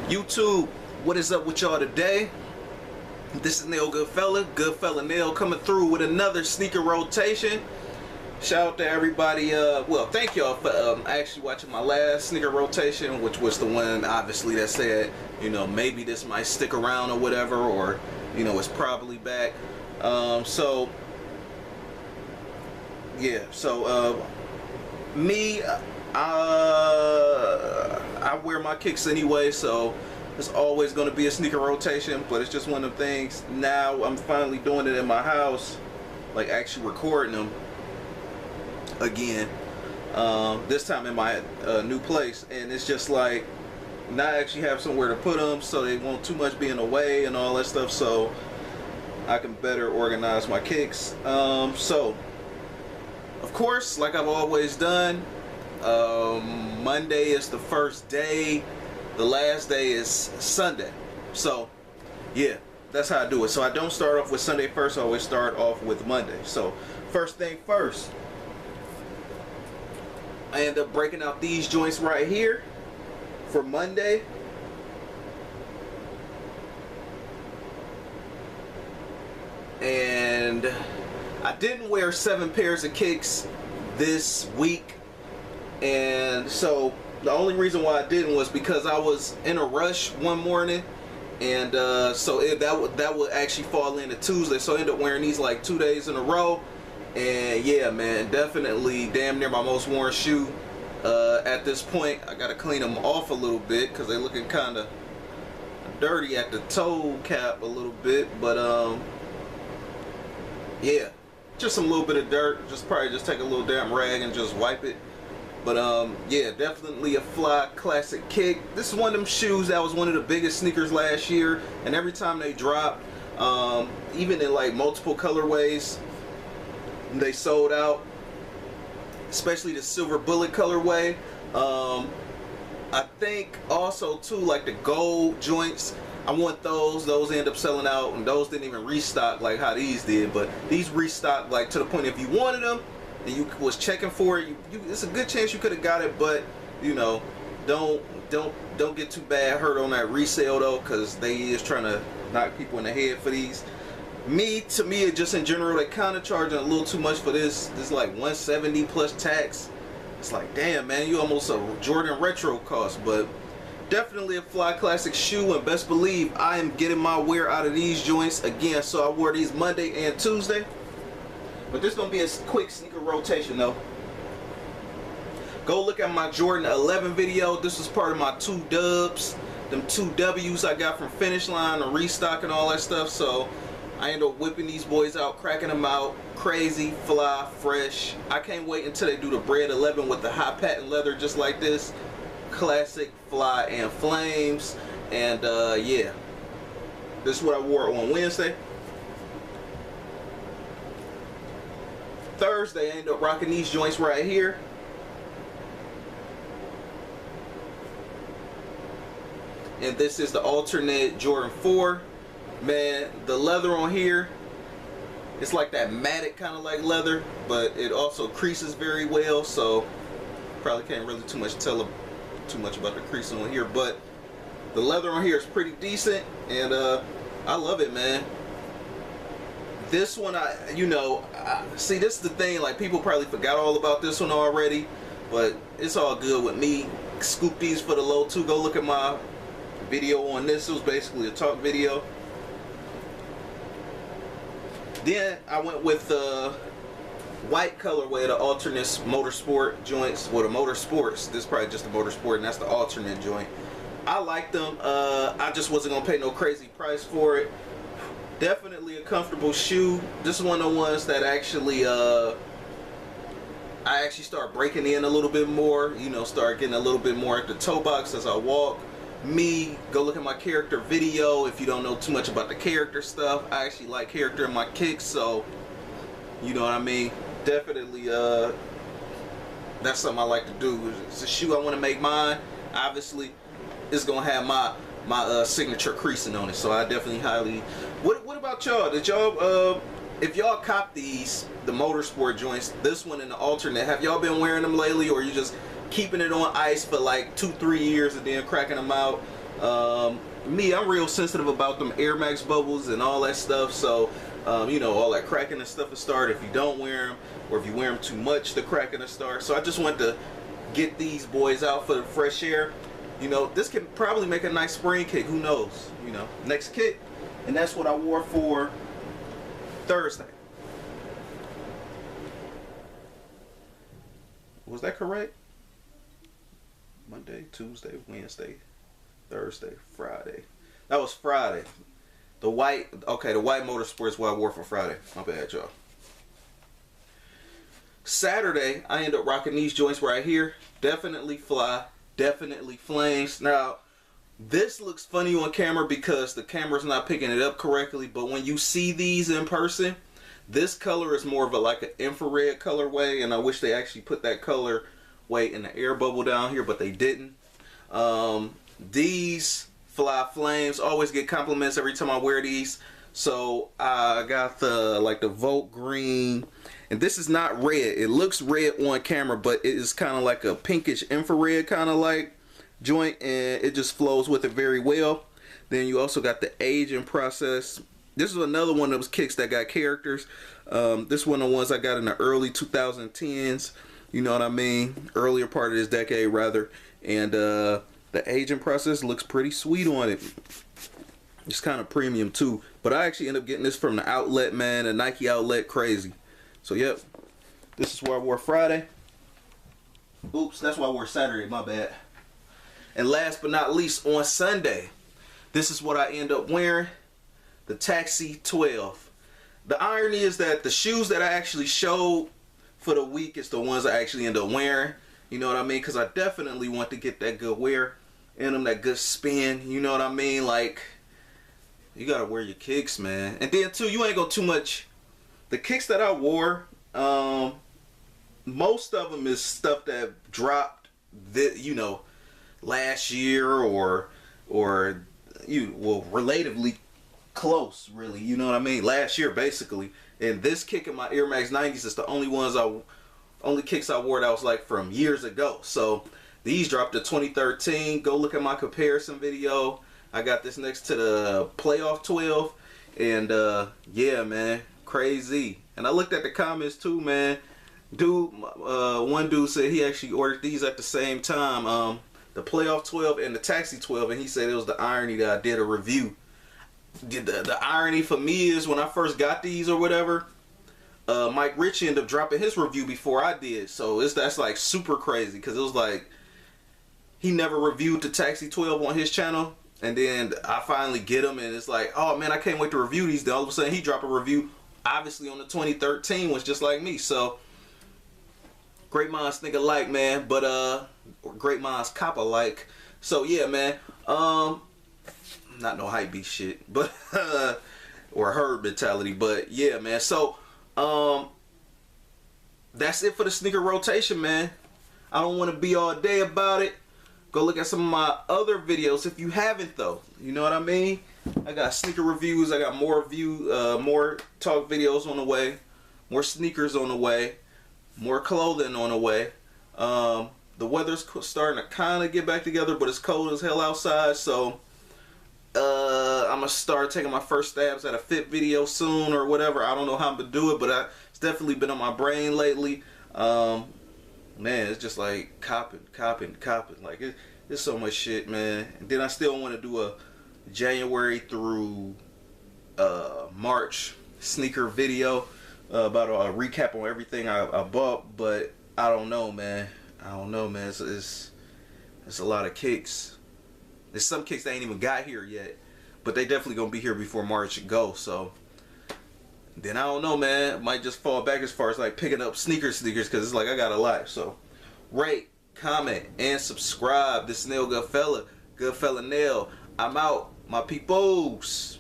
YouTube, what is up with y'all today? This is Nail Goodfella Nail coming through with another sneaker rotation. Shout out to everybody, well, thank y'all for actually watching my last sneaker rotation, which was the one obviously that said, you know, maybe this might stick around or whatever, or, you know, it's probably back. I wear my kicks anyway, so it's always going to be a sneaker rotation, but it's just one of them things. Now I'm finally doing it in my house, like actually recording them again, this time in my new place, and it's just like not actually have somewhere to put them, so they won't too much be in the way and all that stuff, so I can better organize my kicks. So of course, like I've always done, Monday is the first day, the last day is Sunday. So yeah, that's how I do it. So I don't start off with Sunday first, I always start off with Monday. So first thing first, I end up breaking out these joints right here for Monday. And I didn't wear 7 pairs of kicks this week, and so the only reason why I didn't was because I was in a rush one morning, and so that would actually fall into Tuesday, so I ended up wearing these like 2 days in a row. And yeah, man, definitely damn near my most worn shoe at this point. I gotta clean them off a little bit because they're looking kind of dirty at the toe cap a little bit, but yeah, just some little bit of dirt. Just probably just take a little damn rag and just wipe it. But yeah, definitely a fly classic kick. This is one of them shoes that was one of the biggest sneakers last year, and every time they dropped, even in like multiple colorways, they sold out. Especially the silver bullet colorway. I think also too, like the gold joints, I want those end up selling out, and those didn't even restock like how these did, but these restocked like to the point if you wanted them and you was checking for it, it's a good chance you could have got it, but you know, don't get too bad hurt on that resale though, because they is trying to knock people in the head for these. To me, it just in general, they kind of charging a little too much for this. This is like 170 plus tax. It's like, damn man, you almost a Jordan retro cost, but definitely a fly classic shoe, and best believe I am getting my wear out of these joints again. So I wore these Monday and Tuesday, but this is gonna be a quick sneaker rotation though. Go look at my Jordan 11 video. This was part of my 2 dubs, them 2 W's I got from Finish Line and restock and all that stuff. So I end up whipping these boys out, cracking them out, crazy, fly, fresh. I can't wait until they do the Bred 11 with the high patent leather just like this. Classic, fly, and flames. And yeah, this is what I wore on Wednesday. Thursday, I ended up rocking these joints right here. And this is the alternate Jordan 4. Man, the leather on here, it's like that matted kind of like leather, but it also creases very well, so probably can't really tell too much about the crease on here, but the leather on here is pretty decent, and I love it, man. This one, see, this is the thing, like people probably forgot all about this one already, but it's all good with me. Scoop these for the low too. Go look at my video on this. It was basically a talk video. Then I went with the white colorway, the alternate motorsport joints, well, the motorsports. This is probably just the motorsport, and that's the alternate joint. I like them. I just wasn't gonna pay no crazy price for it. Definitely a comfortable shoe. This is one of the ones that actually I actually start breaking in a little bit more, you know, start getting a little bit more at the toe box as I walk. Go look at my character video if you don't know too much about the character stuff. I actually like character in my kicks, so you know what I mean. Definitely that's something I like to do. It's a shoe I want to make mine. Obviously it's gonna have my signature creasing on it, so I definitely highly. What about y'all? Did y'all if y'all cop these, the motorsport joints, this one and the alternate, have y'all been wearing them lately, or you just keeping it on ice for like 2-3 years and then cracking them out? Me, I'm real sensitive about them Air Max bubbles and all that stuff. So, you know, all that cracking and stuff will start if you don't wear them, or if you wear them too much, the cracking will start. So I just wanted to get these boys out for the fresh air. You know, this can probably make a nice spring kick. Who knows? You know, next kick. And that's what I wore for Thursday. Was that correct? Monday, Tuesday, Wednesday, Thursday, Friday. That was Friday. The white, okay, the white Motorsport is what I wore for Friday. My bad, y'all. Saturday, I ended up rocking these joints right here. Definitely fly, definitely flames. Now, this looks funny on camera because the camera's not picking it up correctly, but when you see these in person, this color is more of a like an infrared colorway, and I wish they actually put that color way in the air bubble down here, but they didn't. These fly flames, always get compliments every time I wear these. So I got the like the Volt green, and this is not red. It looks red on camera, but it is kind of like a pinkish infrared kind of like joint, and it just flows with it very well. Then you also got the aging process. This is another one of those kicks that got characters. This one of the ones I got in the early 2010s. You know what I mean? Earlier part of this decade, rather. And the aging process looks pretty sweet on it. It's kind of premium, too. But I actually ended up getting this from the outlet, man. The Nike outlet, crazy. So, yep. This is where I wore Friday. Oops, that's why I wore Saturday. My bad. And last but not least, on Sunday, this is what I end up wearing. The Taxi 12. The irony is that the shoes that I actually showed for the week is the ones I actually end up wearing. You know what I mean? Because I definitely want to get that good wear in them, that good spin. You know what I mean? Like, you got to wear your kicks, man. And then, too, you ain't go too much. The kicks that I wore, most of them is stuff that dropped, you know, last year or relatively close, really, you know what I mean, last year basically. And this kick in my Air Max 90s is the only kicks I wore that was like from years ago. So these dropped in 2013. Go look at my comparison video. I got this next to the Playoff 12, and yeah, man, crazy. And I looked at the comments too, man. One dude said he actually ordered these at the same time, the Playoff 12 and the Taxi 12, and he said it was the irony that I did a review. The irony for me is when I first got these or whatever, Mike Ritchie ended up dropping his review before I did. So that's like super crazy, because it was like he never reviewed the Taxi 12 on his channel, and then I finally get them, and it's like, oh man, I can't wait to review these. Then all of a sudden he dropped a review, obviously on the 2013 ones, just like me. So great minds think alike, man, but great minds cop alike. So yeah, man, not no hype beast shit, but or herd mentality, but yeah, man. So that's it for the sneaker rotation, man. I don't want to be all day about it. Go look at some of my other videos if you haven't, though. You know what I mean? I got sneaker reviews. I got more talk videos on the way, more sneakers on the way, more clothing on the way. The weather's starting to kind of get back together, but it's cold as hell outside, so I'm gonna start taking my first stabs at a fit video soon or whatever. I don't know how I'm gonna do it, but it's definitely been on my brain lately. Man, it's just like copping. Like it's so much shit, man. And then I still want to do a January through March sneaker video about a recap on everything I bought, but I don't know, man. It's a lot of kicks. There's some kicks that ain't even got here yet, but they definitely gonna be here before March go. So then I don't know, man. Might just fall back as far as like picking up sneakers, because it's like I got a lot. So rate, comment, and subscribe. This is Nail Goodfella, Goodfella Nail. I'm out, my peoples.